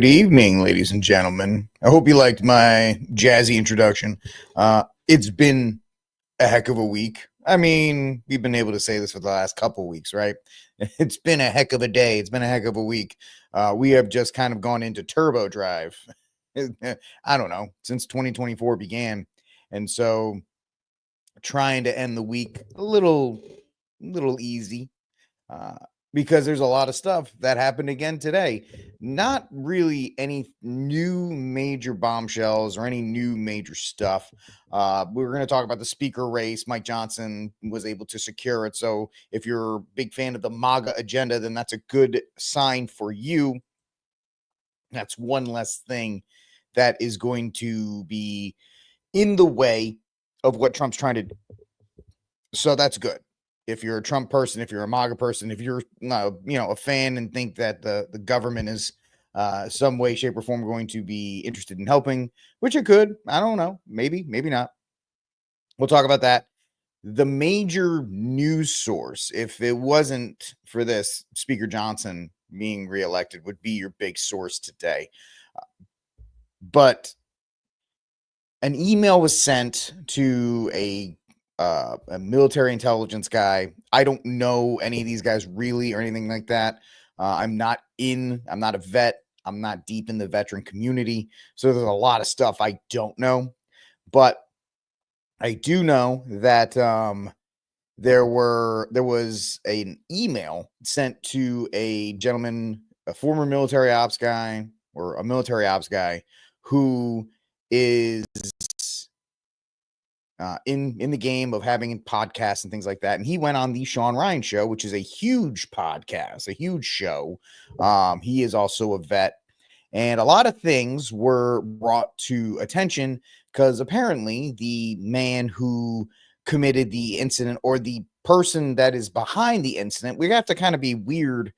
Good evening, ladies and gentlemen. I hope you liked my jazzy introduction. It's been a heck of a week. I mean, we've been able to say this for the last couple weeks, right? It's been a heck of a day. It's been a heck of a week. We have just kind of gone into turbo drive. I don't know, since 2024 began. And so trying to end the week a little easy. Uh, because there's a lot of stuff that happened again today. Not really any new major bombshells or any new major stuff. We were going to talk about the speaker race. Mike Johnson was able to secure it. So if you're a big fan of the MAGA agenda, then that's a good sign for you. That's one less thing that is going to be in the way of what Trump's trying to do. So that's good. If you're a Trump person, if you're a MAGA person, if you're a fan and think that the government is some way, shape, or form going to be interested in helping, which it could, I don't know, maybe not. We'll talk about that. The major news source, if it wasn't for this, Speaker Johnson being reelected, would be your big source today. But an email was sent to a military intelligence guy. I don't know any of these guys really or anything like that. I'm not a vet. I'm not deep in the veteran community. So there's a lot of stuff I don't know, but I do know that there was an email sent to a gentleman, a former military ops guy or a military ops guy who is in the game of having podcasts and things like that. And he went on the Sean Ryan show, which is a huge podcast, a huge show. He is also a vet. And a lot of things were brought to attention because apparently the man who committed the incident or the person that is behind the incident, we have to kind of be weird.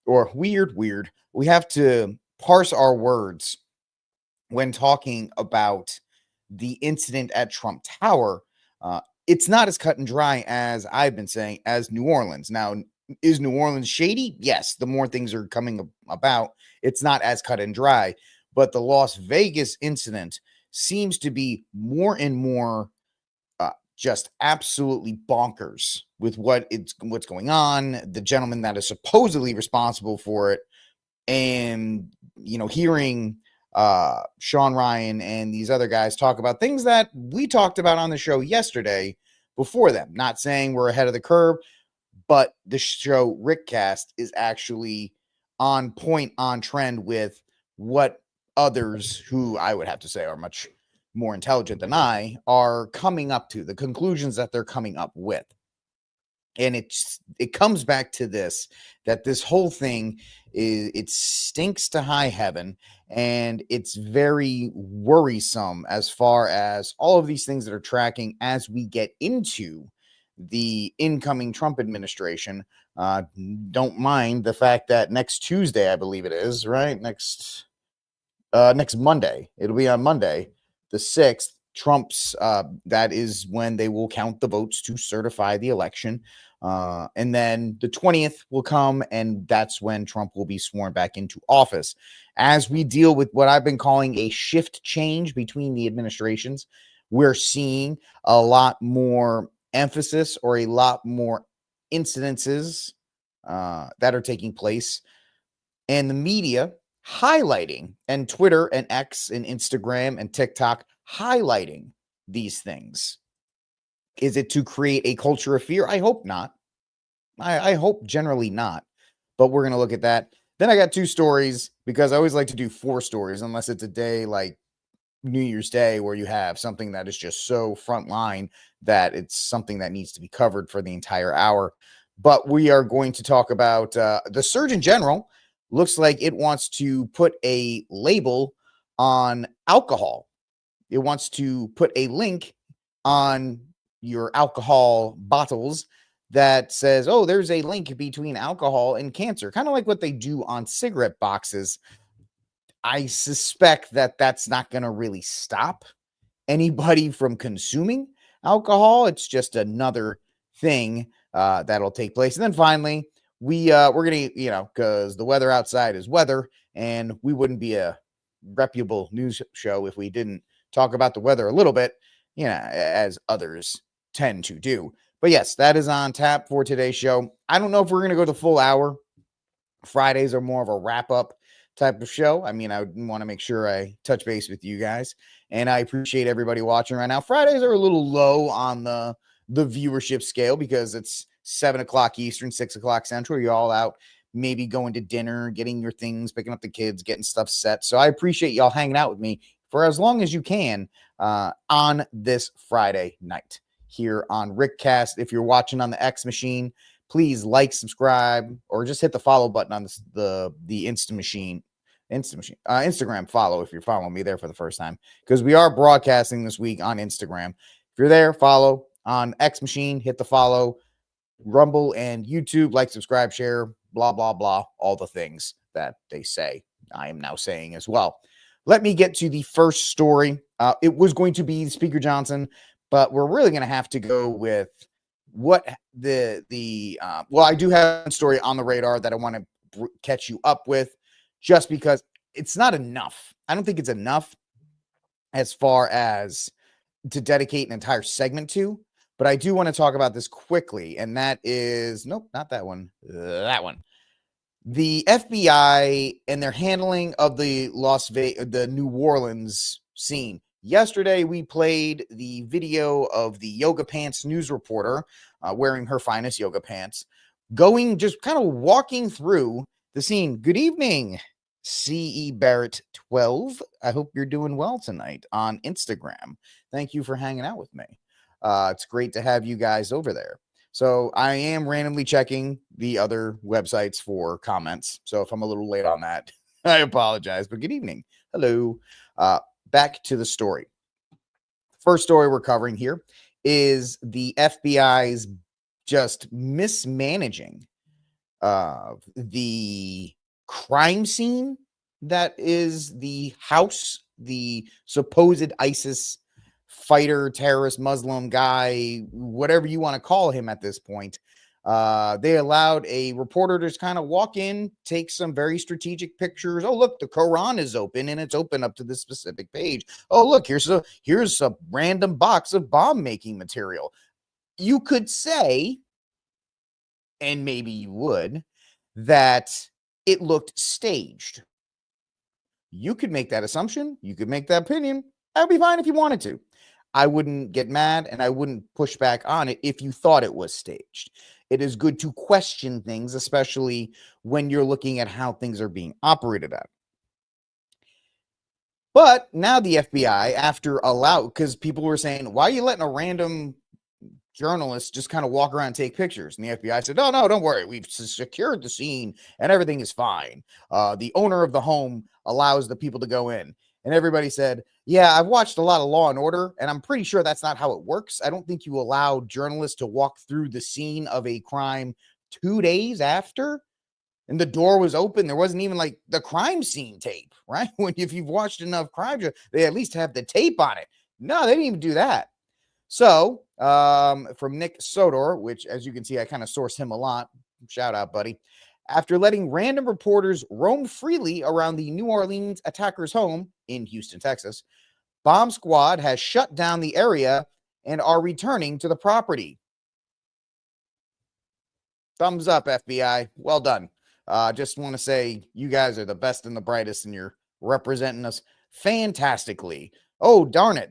We have to parse our words when talking about the incident at Trump Tower. It's not as cut and dry as I've been saying as New Orleans. Now, is New Orleans shady? Yes. The more things are coming about, it's not as cut and dry. But the Las Vegas incident seems to be more and more just absolutely bonkers with what's going on. The gentleman that is supposedly responsible for it, and hearing Sean Ryan and these other guys talk about things that we talked about on the show yesterday before them. Not saying we're ahead of the curve, but the show Rickcast is actually on point, on trend with what others who I would have to say are much more intelligent than I are coming up to, the conclusions that they're coming up with. And it comes back to this, that this whole thing it stinks to high heaven, and it's very worrisome as far as all of these things that are tracking as we get into the incoming Trump administration. Don't mind the fact that next Tuesday, I believe it is, right? Next Monday, it'll be on Monday, the 6th. Trump's that is when they will count the votes to certify the election, and then the 20th will come, and that's when Trump will be sworn back into office. As we deal with what I've been calling a shift change between the administrations, we're seeing a lot more emphasis or a lot more incidences that are taking place, and the media highlighting, and Twitter and X and Instagram and TikTok highlighting these things. Is it to create a culture of fear? I hope not. I hope generally not, but we're going to look at that. Then I got 2 stories, because I always like to do 4 stories, unless it's a day like New Year's Day where you have something that is just so frontline that it's something that needs to be covered for the entire hour. But we are going to talk about the Surgeon General. Looks like it wants to put a label on alcohol. It wants to put a link on your alcohol bottles that says, oh, there's a link between alcohol and cancer, kind of like what they do on cigarette boxes. I suspect that that's not going to really stop anybody from consuming alcohol. It's just another thing that'll take place. And then finally, we're gonna, because the weather outside is weather, and we wouldn't be a reputable news show if we didn't talk about the weather a little bit, as others tend to do. But yes, that is on tap for today's show. I don't know if we're going to go the full hour. Fridays are more of a wrap up type of show. I mean, I want to make sure I touch base with you guys, and I appreciate everybody watching right now. Fridays are a little low on the viewership scale because it's 7:00 Eastern, 6:00 Central. You're all out, maybe going to dinner, getting your things, picking up the kids, getting stuff set. So I appreciate y'all hanging out with me for as long as you can on this Friday night here on Rickcast. If you're watching on the X machine, please like, subscribe, or just hit the follow button on the Instagram follow if you're following me there for the first time, because we are broadcasting this week on Instagram. If you're there, follow. On X machine, hit the follow. Rumble and YouTube, like, subscribe, share, blah, blah, blah, all the things that they say. I am now saying as well. Let me get to the first story. It was going to be Speaker Johnson, but we're really going to have to go with what well, I do have a story on the radar that I want to catch you up with, just because it's not enough. I don't think it's enough as far as to dedicate an entire segment to, but I do want to talk about this quickly, and that is, nope, not that one, that one. The FBI and their handling of the the New Orleans scene. Yesterday, we played the video of the yoga pants news reporter wearing her finest yoga pants, just kind of walking through the scene. Good evening, C.E. Barrett 12. I hope you're doing well tonight on Instagram. Thank you for hanging out with me. It's great to have you guys over there. So I am randomly checking the other websites for comments. So if I'm a little late on that, I apologize, but good evening. Hello. Back to the story. First story we're covering here is the FBI's just mismanaging the crime scene that is the house, the supposed ISIS fighter, terrorist, Muslim guy, whatever you want to call him at this point. They allowed a reporter to just kind of walk in, take some very strategic pictures. Oh, look, the Quran is open, and it's open up to this specific page. Oh, look, here's a random box of bomb making material. You could say, and maybe you would, that it looked staged. You could make that assumption. You could make that opinion. That would be fine if you wanted to. I wouldn't get mad, and I wouldn't push back on it if you thought it was staged. It is good to question things, especially when you're looking at how things are being operated at. But now the FBI, because people were saying, why are you letting a random journalist just kind of walk around and take pictures? And the FBI said, no, don't worry. We've secured the scene and everything is fine. The owner of the home allows the people to go in. And everybody said, yeah, I've watched a lot of Law and Order, and I'm pretty sure that's not how it works. I don't think you allow journalists to walk through the scene of a crime 2 days after, and the door was open. There wasn't even like the crime scene tape, right? If you've watched enough crime, they at least have the tape on it. No, they didn't even do that. So from Nick Sodor, which, as you can see, I kind of source him a lot. Shout out, buddy. After letting random reporters roam freely around the New Orleans attacker's home in Houston, Texas, Bomb Squad has shut down the area and are returning to the property. Thumbs up, FBI. Well done. Just want to say you guys are the best and the brightest, and you're representing us fantastically. Oh, darn it.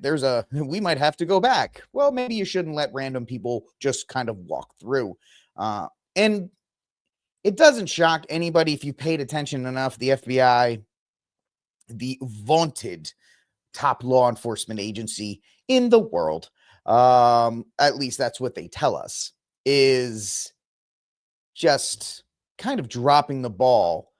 We might have to go back. Well, maybe you shouldn't let random people just kind of walk through. And it doesn't shock anybody if you paid attention enough. The FBI, the vaunted top law enforcement agency in the world, at least that's what they tell us, is just kind of dropping the ball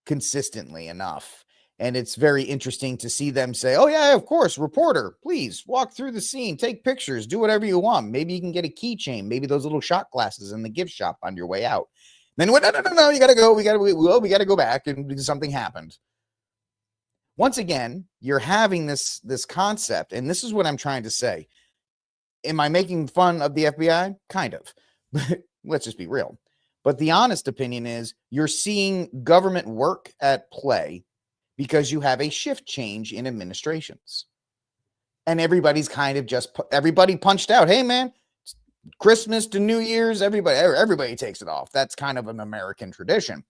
consistently enough. And it's very interesting to see them say, oh, yeah, of course, reporter, please walk through the scene, take pictures, do whatever you want. Maybe you can get a keychain, maybe those little shot glasses in the gift shop on your way out. Then no, you got to go. We got to go back, and something happened. Once again, you're having this concept, and this is what I'm trying to say. Am I making fun of the FBI? Kind of. Let's just be real. But the honest opinion is you're seeing government work at play because you have a shift change in administrations. And everybody's kind of everybody punched out. Hey, man, Christmas to New Year's, everybody takes it off. That's kind of an American tradition.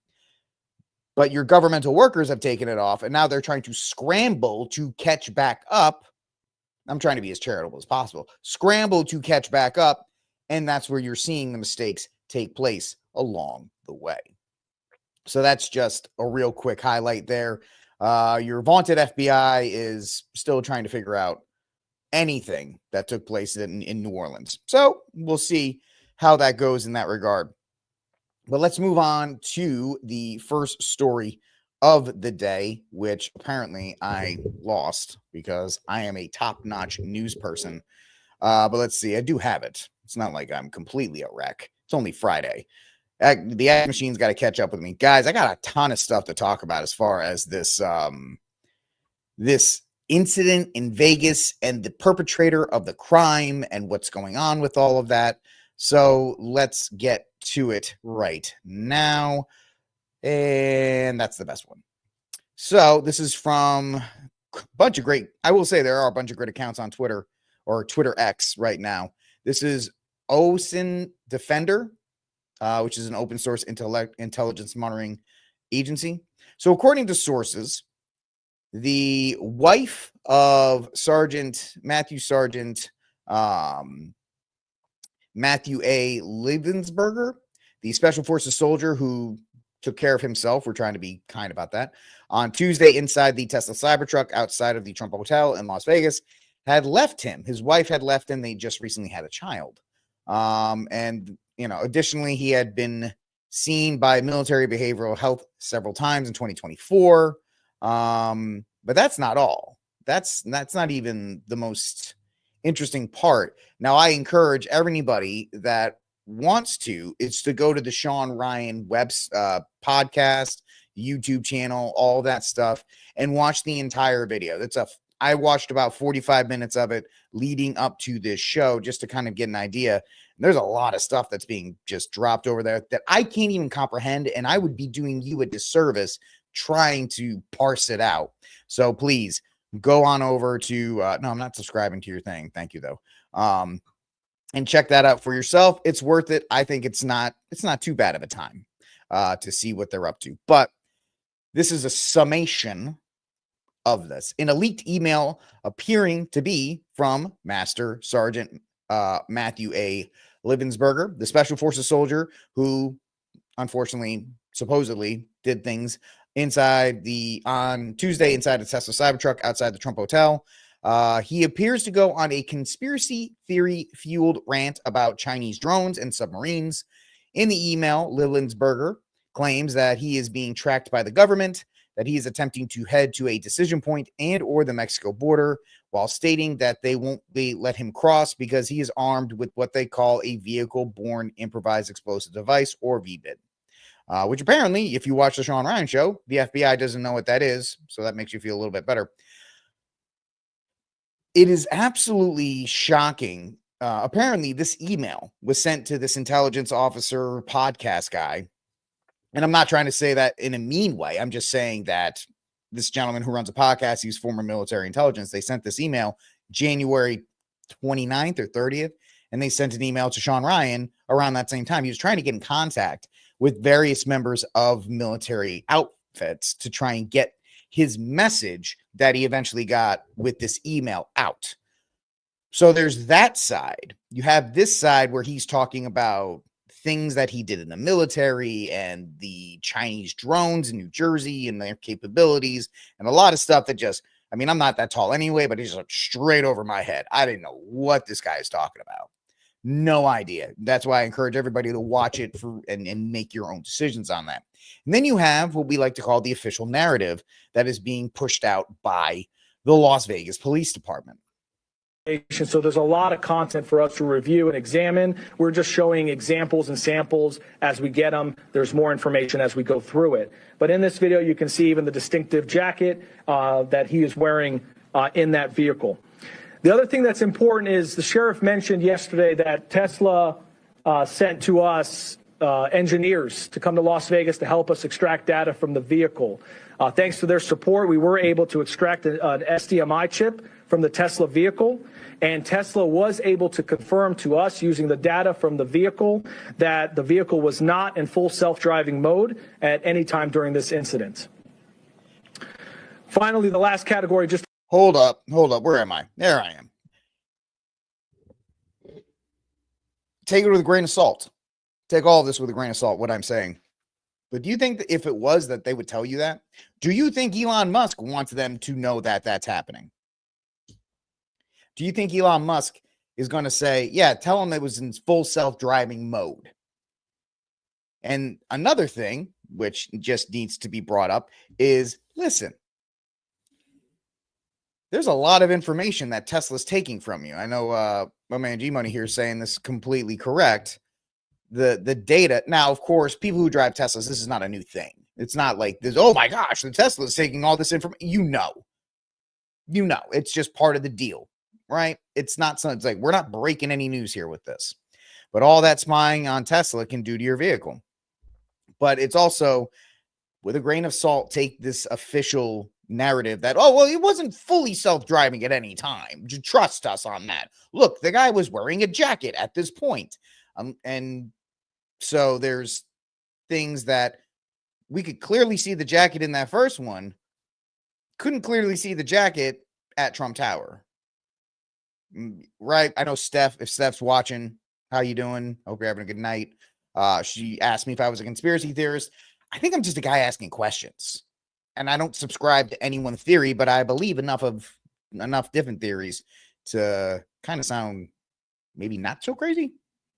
But your governmental workers have taken it off, and now they're trying to scramble to catch back up. I'm trying to be as charitable as possible. Scramble to catch back up, and that's where you're seeing the mistakes take place along the way. So that's just a real quick highlight there. Your vaunted FBI is still trying to figure out anything that took place in New Orleans. So we'll see how that goes in that regard. But let's move on to the first story of the day, which apparently I lost because I am a top-notch news person. But let's see. I do have it. It's not like I'm completely a wreck. It's only Friday. The ad machine's got to catch up with me. Guys, I got a ton of stuff to talk about as far as this incident in Vegas and the perpetrator of the crime and what's going on with all of that. So let's get to it right now. And that's the best one. So this is from a bunch of great, I will say there are a bunch of great accounts on Twitter or Twitter X right now. This is OSIN Defender, which is an open source intelligence monitoring agency. So according to sources, the wife of Matthew A. Livensberger, the Special Forces soldier who took care of himself, we're trying to be kind about that, on Tuesday inside the Tesla Cybertruck outside of the Trump Hotel in Las Vegas, had left him. His wife had left him. They just recently had a child. And, additionally, he had been seen by military behavioral health several times in 2024. But that's not all. That's not even the most interesting part. Now, I encourage anybody that wants to go to the Sean Ryan podcast, YouTube channel, all that stuff, and watch the entire video. I watched about 45 minutes of it leading up to this show just to kind of get an idea. There's a lot of stuff that's being just dropped over there that I can't even comprehend, and I would be doing you a disservice trying to parse it out. So please go on over to no, I'm not subscribing to your thing. Thank you though. And check that out for yourself. It's worth it. I think it's not too bad of a time to see what they're up to. But this is a summation of this. An leaked email appearing to be from Master Sergeant Matthew A. Livensberger, the Special Forces soldier who unfortunately, supposedly did things on Tuesday inside a Tesla Cybertruck outside the Trump Hotel. He appears to go on a conspiracy theory fueled rant about Chinese drones and submarines. In the email, Livensberger claims that he is being tracked by the government, that he is attempting to head to a decision point and or the Mexico border, while stating that they won't let him cross because he is armed with what they call a vehicle-borne improvised explosive device, or VBID. Which apparently, if you watch the Sean Ryan show, the FBI doesn't know what that is, so that makes you feel a little bit better. It is absolutely shocking. Apparently, this email was sent to this intelligence officer podcast guy, and I'm not trying to say that in a mean way. I'm just saying that this gentleman who runs a podcast, he's former military intelligence. They sent this email January 29th or 30th, and they sent an email to Sean Ryan around that same time. He was trying to get in contact with various members of military outfits to try and get his message that he eventually got with this email out. So there's that side. You have this side where he's talking about things that he did in the military and the Chinese drones in New Jersey and their capabilities and a lot of stuff that just, I'm not that tall anyway, but he's like straight over my head. I didn't know what this guy is talking about. No idea. That's why I encourage everybody to watch it and make your own decisions on that. And then you have what we like to call the official narrative that is being pushed out by the Las Vegas Police Department. So there's a lot of content for us to review and examine. We're just showing examples and samples as we get them. There's more information as we go through it. But in this video, you can see even the distinctive jacket that he is wearing in that vehicle. The other thing that's important is the sheriff mentioned yesterday that Tesla sent to us engineers to come to Las Vegas to help us extract data from the vehicle. Thanks to their support, we were able to extract an SDMI chip from the Tesla vehicle, and Tesla was able to confirm to us using the data from the vehicle that the vehicle was not in full self-driving mode at any time during this incident. Finally, the last category, just hold up. Where am I? There I am. Take it with a grain of salt. Take all of this with a grain of salt, what I'm saying. But do you think that if it was that they would tell you that? Do you think Elon Musk wants them to know that that's happening? Do you think Elon Musk is going to say, yeah, tell him it was in full self-driving mode? And another thing, which just needs to be brought up, is, listen, there's a lot of information that Tesla's taking from you. I know my man G-Money here is saying this is completely correct. The data. Now, of course, people who drive Teslas, this is not a new thing. It's not like this, oh my gosh, the Tesla's taking all this information. You know, it's just part of the deal, right? It's not something, it's like, we're not breaking any news here with this. But all that spying on Tesla can do to your vehicle. But it's also, with a grain of salt, take this official narrative that, oh, well, he wasn't fully self-driving at any time. Trust us on that. Look, the guy was wearing a jacket at this point. And so there's things that we could clearly see the jacket in that first one. Couldn't clearly see the jacket at Trump Tower. Right? I know Steph, if Steph's watching, how you doing? Hope you're having a good night. She asked me if I was a conspiracy theorist. I think I'm just a guy asking questions. And I don't subscribe to any one theory, but I believe enough different theories to kind of sound maybe not so crazy.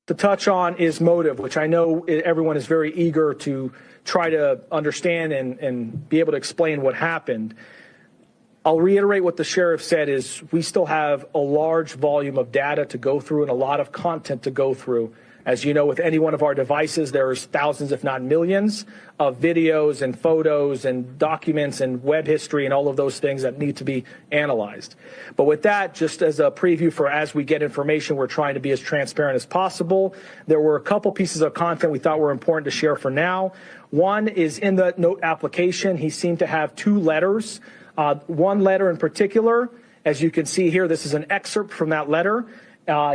to touch on is motive, which I know everyone is very eager to try to understand and be able to explain what happened. I'll reiterate what the sheriff said is we still have a large volume of data to go through and a lot of content to go through. As you know, with any one of our devices, there's thousands, if not millions, of videos and photos and documents and web history and all of those things that need to be analyzed. But with that, just as a preview for as we get information, we're trying to be as transparent as possible. There were a couple pieces of content we thought were important to share for now. One is in the note application. He seemed to have two letters. One letter in particular, as you can see here, this is an excerpt from that letter.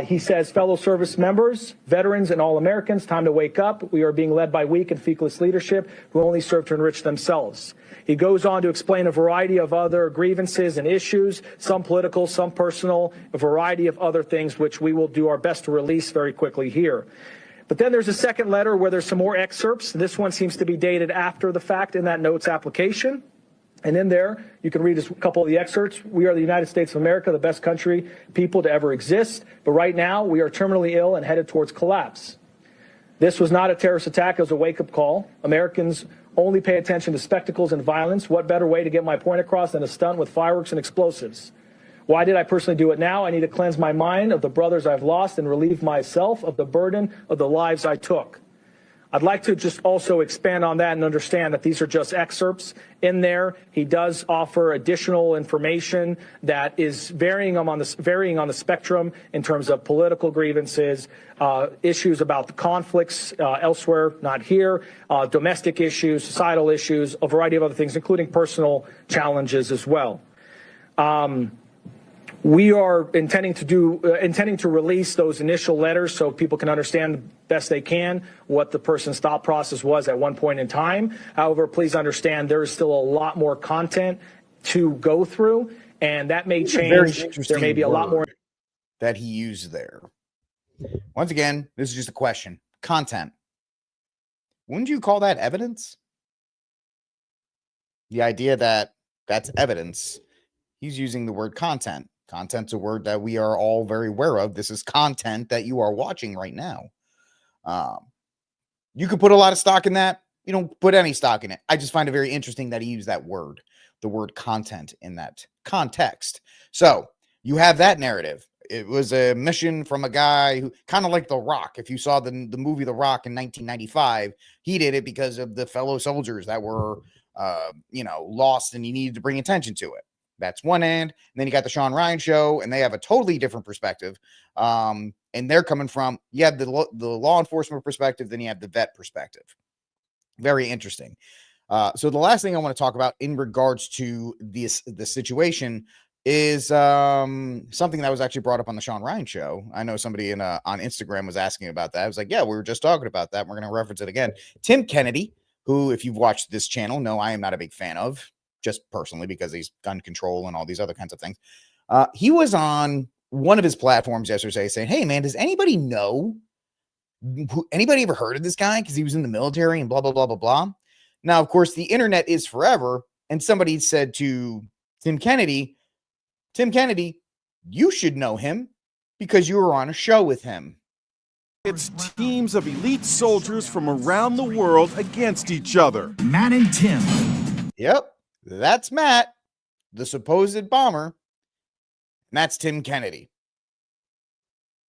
He says, fellow service members, veterans, and all Americans, time to wake up. We are being led by weak and feckless leadership who only serve to enrich themselves. He goes on to explain a variety of other grievances and issues, some political, some personal, a variety of other things, which we will do our best to release very quickly here. But then there's a second letter where there's some more excerpts. This one seems to be dated after the fact in that notes application. And in there, you can read a couple of the excerpts. We are the United States of America, the best country, people to ever exist. But right now, we are terminally ill and headed towards collapse. This was not a terrorist attack. It was a wake-up call. Americans only pay attention to spectacles and violence. What better way to get my point across than a stunt with fireworks and explosives? Why did I personally do it now? I need to cleanse my mind of the brothers I've lost and relieve myself of the burden of the lives I took. I'd like to just also expand on that and understand that these are just excerpts in there. He does offer additional information that is varying on the spectrum in terms of political grievances, issues about the conflicts elsewhere, not here, domestic issues, societal issues, a variety of other things, including personal challenges as well. We are intending to release those initial letters so people can understand the best they can what the person's thought process was at one point in time. However, please understand there is still a lot more content to go through, and that may change. There may be a lot more that he used there. Once again, this is just a question. Content. Wouldn't you call that evidence? The idea that that's evidence. He's using the word content. Content's a word that we are all very aware of. This is content that you are watching right now. You could put a lot of stock in that. You don't put any stock in it. I just find it very interesting that he used that word, the word content, in that context. So you have that narrative. It was a mission from a guy who kind of like The Rock. If you saw the movie The Rock in 1995, he did it because of the fellow soldiers that were, lost, and he needed to bring attention to it. That's one end. And then you got the Sean Ryan show, and they have a totally different perspective. And they're coming from, you have the law enforcement perspective, then you have the vet perspective. Very interesting. So the last thing I want to talk about in regards to the situation is something that was actually brought up on the Sean Ryan show. I know somebody on Instagram was asking about that. I was like, yeah, we were just talking about that. We're going to reference it again. Tim Kennedy, who, if you've watched this channel, know I am not a big fan of, just personally, because he's gun control and all these other kinds of things. He was on one of his platforms yesterday saying, hey, man, does anybody know? Anybody ever heard of this guy? Because he was in the military and blah, blah, blah, blah, blah. Now, of course, the internet is forever. And somebody said to Tim Kennedy, you should know him because you were on a show with him. It's teams of elite soldiers from around the world against each other. Matt and Tim. Yep, that's Matt, the supposed bomber. And that's Tim Kennedy.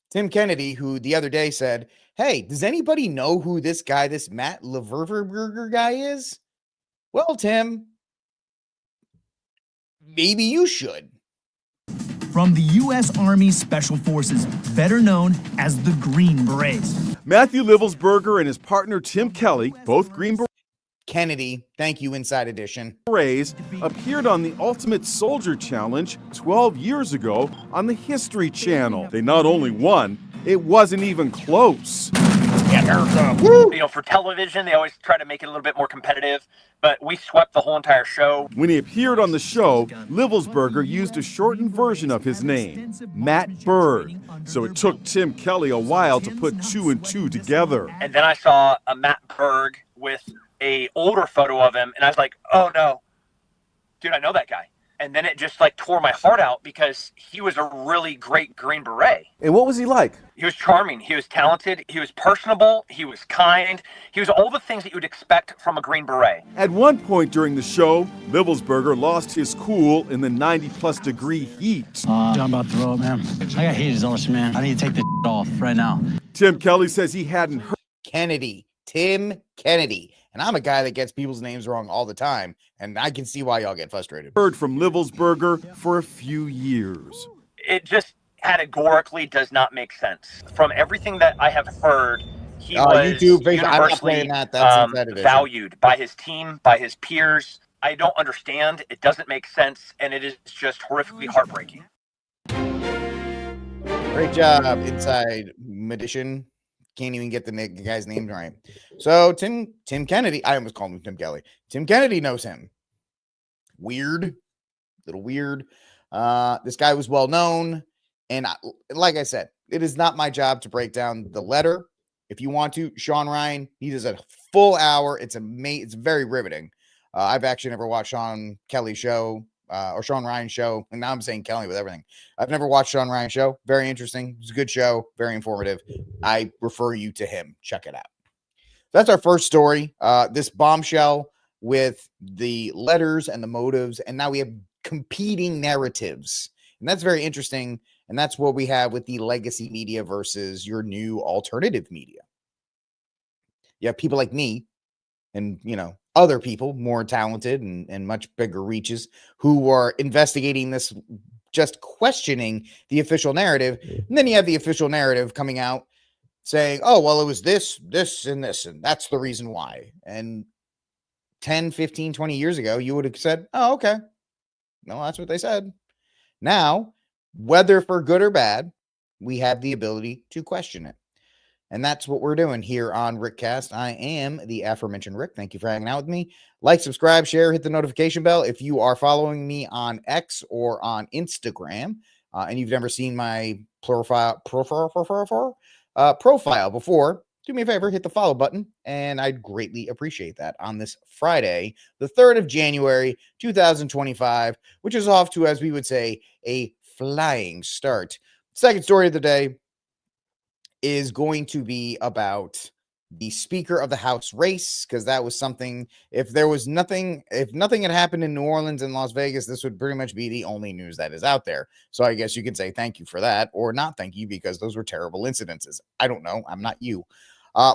Tim Kennedy, who the other day said, hey, does anybody know who this guy, this Matt Leververberger guy is? Well, Tim, maybe you should. From the U.S. Army Special Forces, better known as the Green Berets. Matthew Livelsberger and his partner Tim Kelly, both Green Kennedy, thank you, Inside Edition. Berets, appeared on the Ultimate Soldier Challenge 12 years ago on the History Channel. They not only won, it wasn't even close. You know, for television, they always try to make it a little bit more competitive, but we swept the whole entire show. When he appeared on the show, Livelsberger used a shortened version of his name, Matt Bird. So it took Tim Kelly a while to put 2 and 2 together. And then I saw a Matt Berg with a older photo of him, and I was like, oh no, dude, I know that guy. And then it just like tore my heart out because he was a really great Green Beret. And what was he like? He was charming. He was talented. He was personable. He was kind. He was all the things that you would expect from a Green Beret. At one point during the show, Livelsberger lost his cool in the 90-plus degree heat. I'm about to throw up, man. I got heat exhaustion, man. I need to take this off right now. Tim Kelly says he hadn't heard Tim Kennedy. And I'm a guy that gets people's names wrong all the time, and I can see why y'all get frustrated. Heard from Livelsberger for a few years. It just categorically does not make sense. From everything that I have heard, he was universally valued by his team, by his peers. I don't understand. It doesn't make sense, and it is just horrifically heartbreaking. Great job, Inside Edition. Can't even get the guy's name right. So Tim Kennedy, I almost called him Tim Kelly. Tim Kennedy knows him. Weird, little weird. This guy was well known, and like I said, it is not my job to break down the letter. If you want to, Sean Ryan, he does a full hour. It's very riveting. I've actually never watched Sean Kelly's show. Or Sean Ryan's show, and now I'm saying Kelly with everything. I've never watched Sean Ryan's show. Very interesting. It's a good show. Very informative. I refer you to him. Check it out. That's our first story. This bombshell with the letters and the motives, and now we have competing narratives, and that's very interesting. And that's what we have with the legacy media versus your new alternative media. You have people like me, and other people more talented and much bigger reaches who are investigating this, just questioning the official narrative. And then you have the official narrative coming out saying, oh, well, it was this, and this, and that's the reason why. And 10, 15, 20 years ago, you would have said, oh, okay. No, that's what they said. Now, whether for good or bad, we have the ability to question it. And that's what we're doing here on Rickcast. I am the aforementioned Rick. Thank you for hanging out with me. Like, subscribe, share, hit the notification bell. If you are following me on X or on Instagram, and you've never seen my profile before, do me a favor, hit the follow button, and I'd greatly appreciate that on this Friday, the 3rd of January, 2025, which is off to, as we would say, a flying start. Second story of the day is going to be about the Speaker of the House race, because that was something, if nothing had happened in New Orleans and Las Vegas, this would pretty much be the only news that is out there. So I guess you could say thank you for that, or not thank you, because those were terrible incidences. I don't know. I'm not you.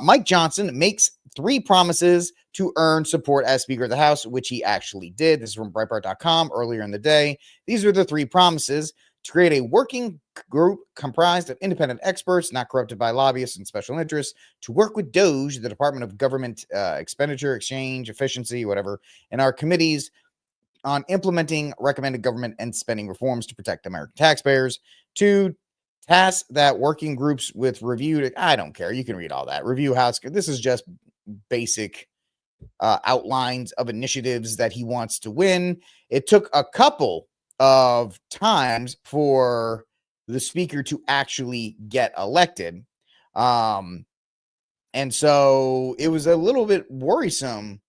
Mike Johnson makes 3 promises to earn support as Speaker of the House, which he actually did. This is from Breitbart.com earlier in the day. These are the 3 promises to create a working group comprised of independent experts, not corrupted by lobbyists and special interests, to work with DOGE, the Department of Government Expenditure, Exchange, Efficiency, whatever, and our committees on implementing recommended government and spending reforms to protect American taxpayers. To task that working groups with review. I don't care. You can read all that. Review House. This is just basic outlines of initiatives that he wants to win. It took a couple of times for the speaker to actually get elected. And so it was a little bit worrisome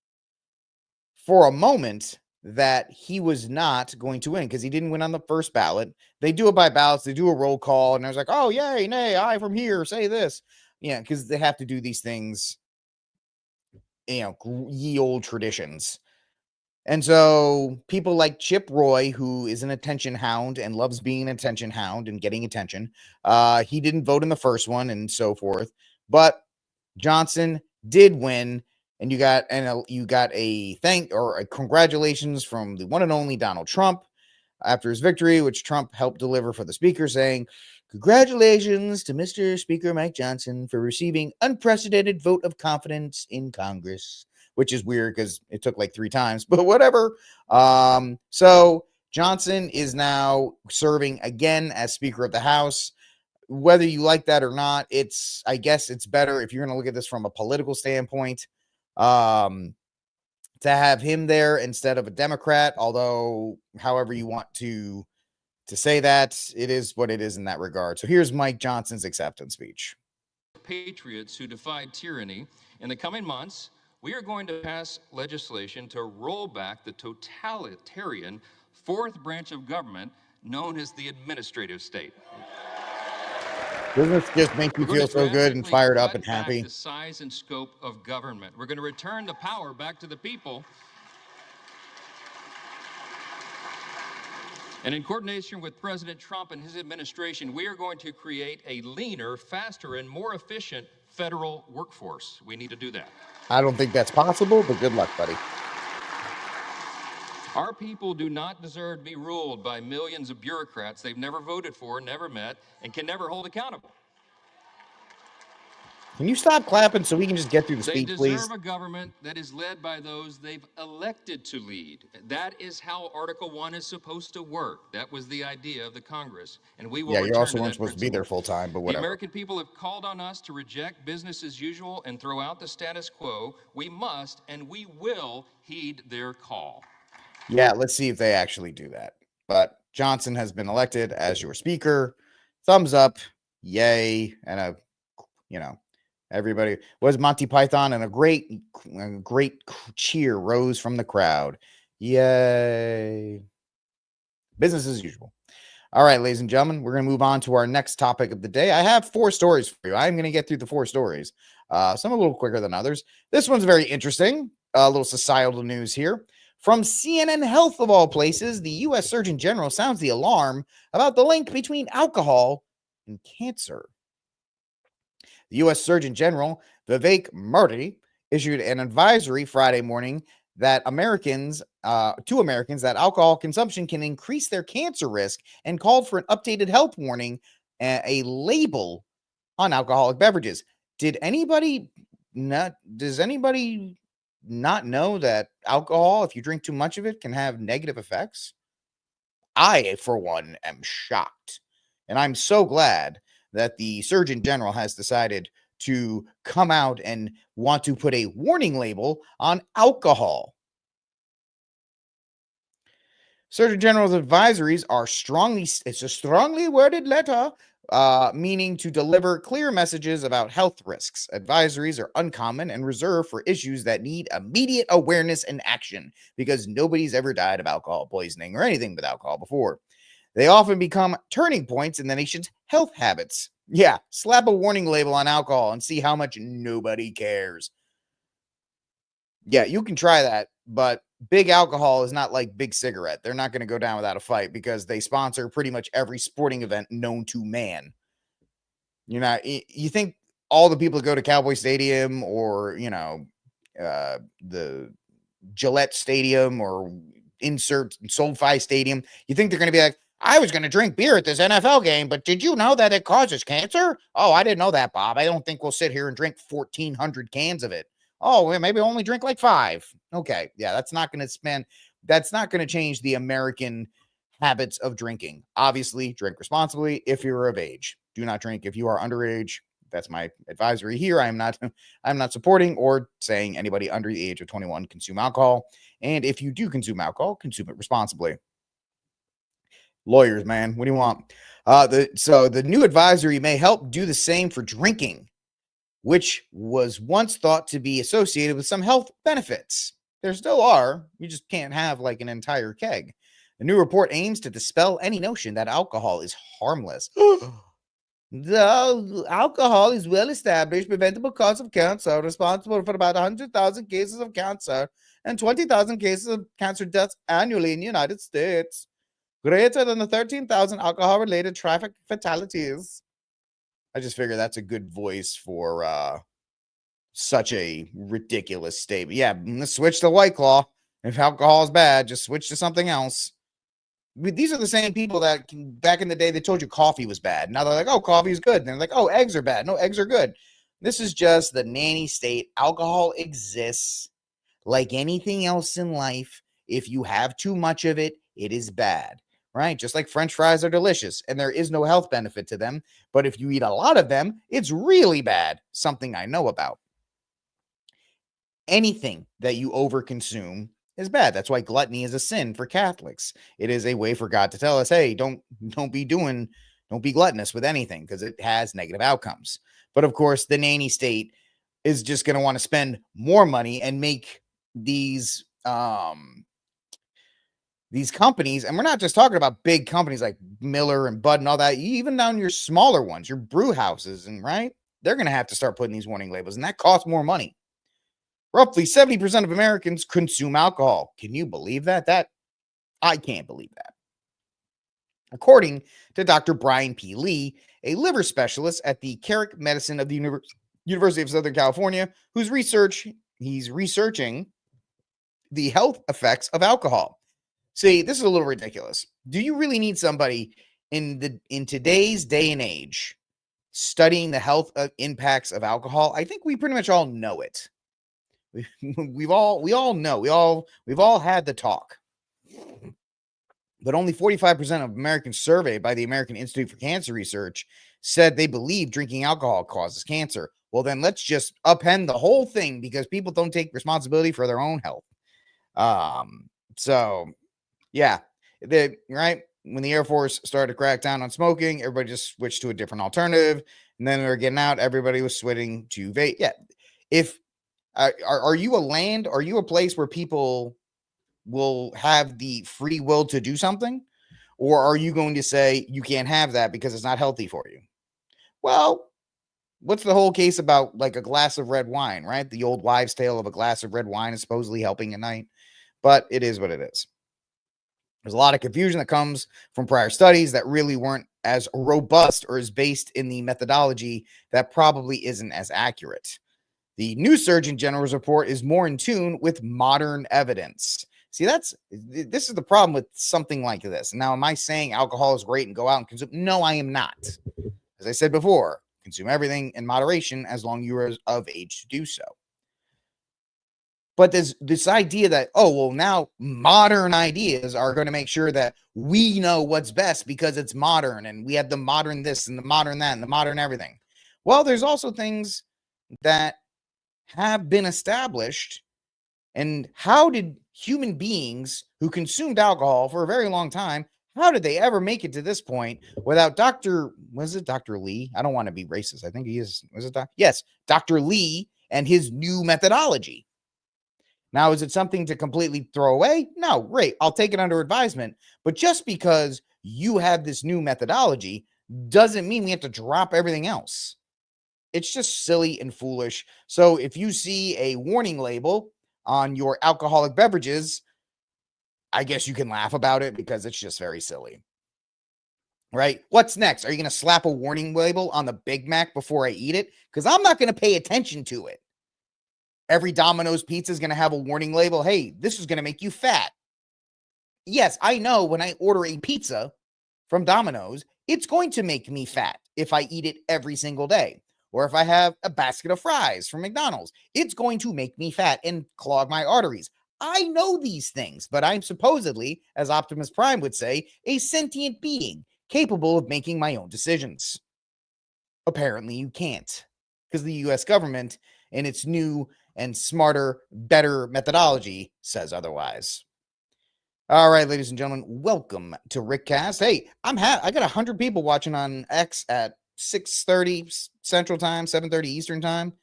for a moment that he was not going to win because he didn't win on the first ballot. They do it by ballots. They do a roll call, and I was like, oh, yay, nay, I from here, say this. Yeah, because they have to do these things, ye old traditions. And so people like Chip Roy, who is an attention hound and loves being an attention hound and getting attention, he didn't vote in the first one and so forth. But Johnson did win. And you got a congratulations from the one and only Donald Trump after his victory, which Trump helped deliver for the speaker, saying, congratulations to Mr. Speaker Mike Johnson for receiving unprecedented vote of confidence in Congress, which is weird because it took like 3 times, but whatever. So Johnson is now serving again as Speaker of the House. Whether you like that or not, I guess it's better if you're going to look at this from a political standpoint. To have him there instead of a Democrat, although however you want to say that, it is what it is in that regard. So here's Mike Johnson's acceptance speech. Patriots who defied tyranny. In the coming months, we are going to pass legislation to roll back the totalitarian fourth branch of government known as the administrative state. Doesn't this just make you feel so good and fired up and happy? The size and scope of government. We're going to return the power back to the people. And in coordination with President Trump and his administration, we are going to create a leaner, faster, and more efficient federal workforce. We need to do that. I don't think that's possible, but good luck, buddy. Our people do not deserve to be ruled by millions of bureaucrats they've never voted for, never met, and can never hold accountable. Can you stop clapping so we can just get through the speech, please? They deserve a government that is led by those they've elected to lead. That is how Article 1 is supposed to work. That was the idea of the Congress, and we will return to that you also weren't supposed to be there full time, but whatever. The American people have called on us to reject business as usual and throw out the status quo. We must and we will heed their call. Yeah, let's see if they actually do that. But Johnson has been elected as your speaker. Thumbs up, yay, and everybody was Monty Python, and a great cheer rose from the crowd. Yay. Business as usual. All right, ladies and gentlemen, we're going to move on to our next topic of the day. I have 4 stories for you. I'm going to get through the 4 stories. Some a little quicker than others. This one's very interesting. A little societal news here. From CNN Health, of all places, the U.S. Surgeon General sounds the alarm about the link between alcohol and cancer. The U.S. Surgeon General, Vivek Murthy, issued an advisory Friday morning that Americans that alcohol consumption can increase their cancer risk and called for an updated health warning, a label on alcoholic beverages. Does anybody not know that alcohol, if you drink too much of it, can have negative effects? I, for one, am shocked. And I'm so glad that the Surgeon General has decided to come out and want to put a warning label on alcohol. Surgeon General's advisories are it's a strongly worded letter, meaning to deliver clear messages about health risks. Advisories are uncommon and reserved for issues that need immediate awareness and action, because nobody's ever died of alcohol poisoning or anything with alcohol before. They often become turning points in the nation's health habits. Yeah, slap a warning label on alcohol and see how much nobody cares. Yeah, you can try that, but big alcohol is not like big cigarette. They're not going to go down without a fight because they sponsor pretty much every sporting event known to man. You think all the people that go to Cowboy Stadium or, the Gillette Stadium or insert SoFi Stadium, you think they're going to be like, I was going to drink beer at this NFL game, but did you know that it causes cancer? Oh, I didn't know that, Bob. I don't think we'll sit here and drink 1,400 cans of it. Oh, well, maybe only drink like 5. Okay, yeah, that's not going to change the American habits of drinking. Obviously, drink responsibly if you're of age. Do not drink if you are underage. That's my advisory here. I'm not supporting or saying anybody under the age of 21 consume alcohol. And if you do consume alcohol, consume it responsibly. Lawyers, man, what do you want? The new advisory may help do the same for drinking, which was once thought to be associated with some health benefits. There still are. You just can't have like an entire keg. The new report aims to dispel any notion that alcohol is harmless. The alcohol is well-established preventable cause of cancer, responsible for about 100,000 cases of cancer and 20,000 cases of cancer deaths annually in the United States. Greater than the 13,000 alcohol-related traffic fatalities. I just figure that's a good voice for such a ridiculous statement. Yeah, let's switch to White Claw. If alcohol is bad, just switch to something else. These are the same people that back in the day they told you coffee was bad. Now they're like, oh, coffee is good. And they're like, oh, eggs are bad. No, eggs are good. This is just the nanny state. Alcohol exists like anything else in life. If you have too much of it, it is bad. Right? Just like French fries are delicious and there is no health benefit to them. But if you eat a lot of them, it's really bad. Something I know about. Anything that you overconsume is bad. That's why gluttony is a sin for Catholics. It is a way for God to tell us, hey, don't be gluttonous with anything because it has negative outcomes. But of course, the nanny state is just going to want to spend more money and make these companies, and we're not just talking about big companies like Miller and Bud and all that, even down your smaller ones, your brew houses, and right, they're going to have to start putting these warning labels, and that costs more money. Roughly 70% of Americans consume alcohol. Can you believe that? I can't believe that. According to Dr. Brian P. Lee, a liver specialist at the Carrick Medicine of the University of Southern California, he's researching the health effects of alcohol. See, this is a little ridiculous. Do you really need somebody in today's day and age studying the health impacts of alcohol? I think we pretty much all know it. We all know. We've all had the talk. But only 45% of Americans surveyed by the American Institute for Cancer Research said they believe drinking alcohol causes cancer. Well, then let's just upend the whole thing because people don't take responsibility for their own health. So yeah, right when the Air Force started to crack down on smoking, everybody just switched to a different alternative, and then they were getting out. Everybody was switching to vape. Yeah, if are you a place where people will have the free will to do something, or are you going to say you can't have that because it's not healthy for you? Well, what's the whole case about like a glass of red wine, right? The old wives' tale of a glass of red wine is supposedly helping at night, but it is what it is. There's a lot of confusion that comes from prior studies that really weren't as robust or is based in the methodology that probably isn't as accurate. The new Surgeon General's report is more in tune with modern evidence. See, this is the problem with something like this. Now, am I saying alcohol is great and go out and consume? No, I am not. As I said before, consume everything in moderation as long as you are of age to do so. But there's this idea that, oh, well, now modern ideas are going to make sure that we know what's best because it's modern and we have the modern this and the modern that and the modern everything. Well, there's also things that have been established. And how did human beings who consumed alcohol for a very long time, how did they ever make it to this point without Dr. Lee? I don't want to be racist. I think he is. Yes, Dr. Lee and his new methodology. Now, is it something to completely throw away? No, great. I'll take it under advisement. But just because you have this new methodology doesn't mean we have to drop everything else. It's just silly and foolish. So if you see a warning label on your alcoholic beverages, I guess you can laugh about it because it's just very silly. Right? What's next? Are you going to slap a warning label on the Big Mac before I eat it? Because I'm not going to pay attention to it. Every Domino's pizza is going to have a warning label. Hey, this is going to make you fat. Yes, I know when I order a pizza, from Domino's, it's going to make me fat if I eat it every single day. Or if I have a basket of fries from McDonald's, it's going to make me fat and clog my arteries. I know these things, but I'm supposedly, as Optimus Prime would say, a sentient being capable of making my own decisions. Apparently you can't, because the US government and its new and smarter, better methodology says otherwise. All right, ladies and gentlemen, welcome to Rickcast. Hey, I got 100 people watching on X at 6:30 Central Time, 7:30 Eastern Time.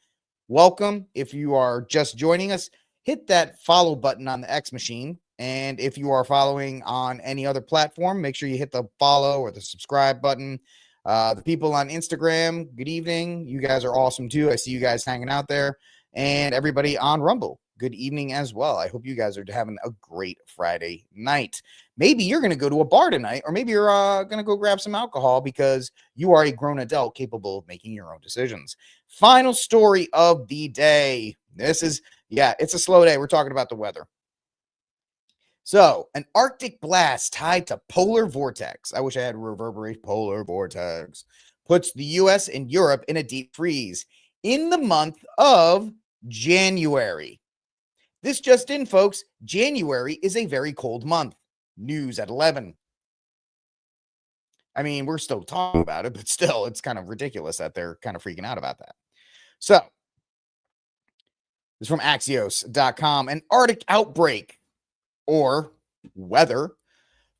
Welcome. If you are just joining us, hit that follow button on the X machine. And if you are following on any other platform, make sure you hit the follow or the subscribe button. The people on Instagram, good evening. You guys are awesome too. I see you guys hanging out there. And everybody on Rumble, good evening as well. I hope you guys are having a great Friday night. Maybe you're going to go to a bar tonight, or maybe you're going to go grab some alcohol because you are a grown adult capable of making your own decisions. Final story of the day. This is, it's a slow day. We're talking about the weather. So, an Arctic blast tied to polar vortex. I wish I had reverberate polar vortex. Puts the U.S. and Europe in a deep freeze in the month of January. This just in, folks. January is a very cold month. News at 11. I mean, we're still talking about it, but still, it's kind of ridiculous that they're kind of freaking out about that. So, this is from Axios.com. An Arctic outbreak or weather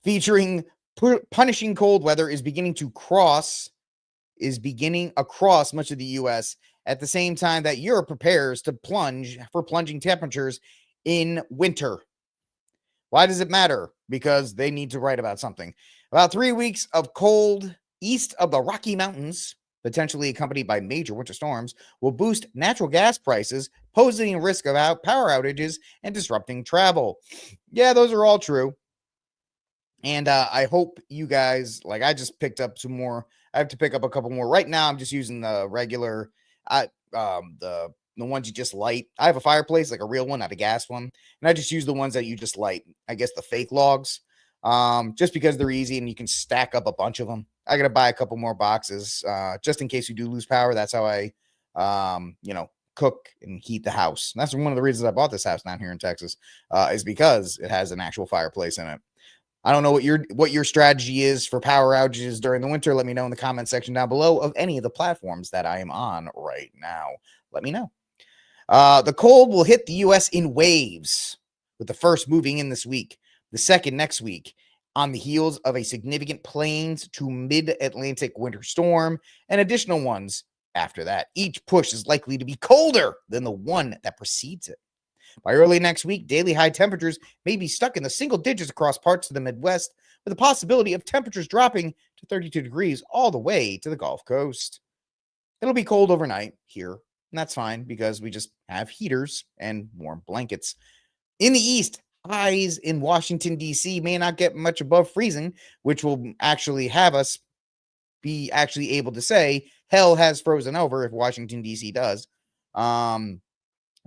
featuring punishing cold weather is beginning across much of the U.S. at the same time that Europe prepares to plunging temperatures in winter. Why does it matter? Because they need to write about something. About 3 weeks of cold east of the Rocky Mountains, potentially accompanied by major winter storms, will boost natural gas prices, posing a risk of power outages and disrupting travel. Yeah, those are all true. And I hope you guys, I just picked up some more. I have to pick up a couple more. Right now, I'm just using the regular, the ones you just light. I have a fireplace, like a real one, not a gas one. And I just use the ones that you just light. I guess the fake logs, just because they're easy and you can stack up a bunch of them. I got to buy a couple more boxes, just in case you do lose power. That's how I, cook and heat the house. And that's one of the reasons I bought this house down here in Texas, is because it has an actual fireplace in it. I don't know what your strategy is for power outages during the winter. Let me know in the comment section down below of any of the platforms that I am on right now. Let me know. The cold will hit the U.S. in waves, with the first moving in this week, the second next week, on the heels of a significant plains to mid-Atlantic winter storm and additional ones after that. Each push is likely to be colder than the one that precedes it. By early next week, daily high temperatures may be stuck in the single digits across parts of the Midwest, with the possibility of temperatures dropping to 32 degrees all the way to the Gulf Coast. It'll be cold overnight here, and that's fine because we just have heaters and warm blankets. In the east, highs in Washington, D.C. may not get much above freezing, which will actually have us be actually able to say hell has frozen over if Washington, D.C. does.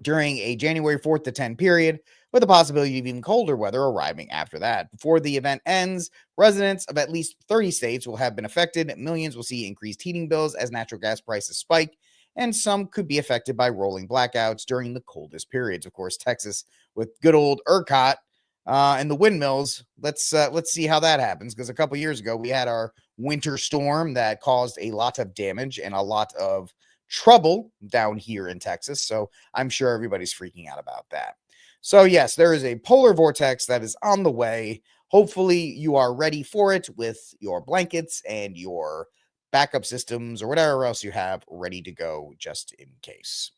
During a January 4th to 10 period, with the possibility of even colder weather arriving after that. Before the event ends, residents of at least 30 states will have been affected. Millions will see increased heating bills as natural gas prices spike, and some could be affected by rolling blackouts during the coldest periods. Of course, Texas with good old ERCOT and the windmills. Let's see how that happens, because a couple years ago we had our winter storm that caused a lot of damage and a lot of trouble down here in Texas. So I'm sure everybody's freaking out about that. So yes, there is a polar vortex that is on the way. Hopefully you are ready for it with your blankets and your backup systems or whatever else you have ready to go just in case.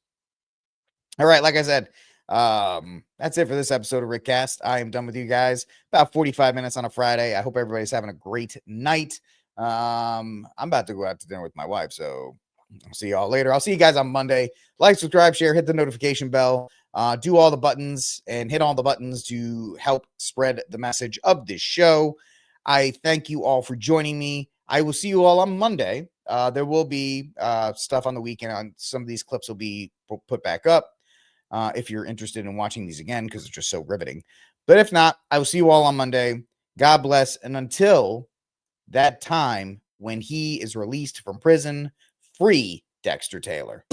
All right, like I said, that's it for this episode of Rickcast. I am done with you guys. About 45 minutes on a Friday. I hope everybody's having a great night. I'm about to go out to dinner with my wife, so I'll see y'all later. I'll see you guys on Monday. Like, subscribe, share, hit the notification bell, do all the buttons and hit all the buttons to help spread the message of this show. I thank you all for joining me. I will see you all on Monday. There will be stuff on the weekend. On some of these clips will be put back up if you're interested in watching these again, because it's just so riveting. But if not, I will see you all on Monday. God bless. And until that time when he is released from prison. Free Dexter Taylor.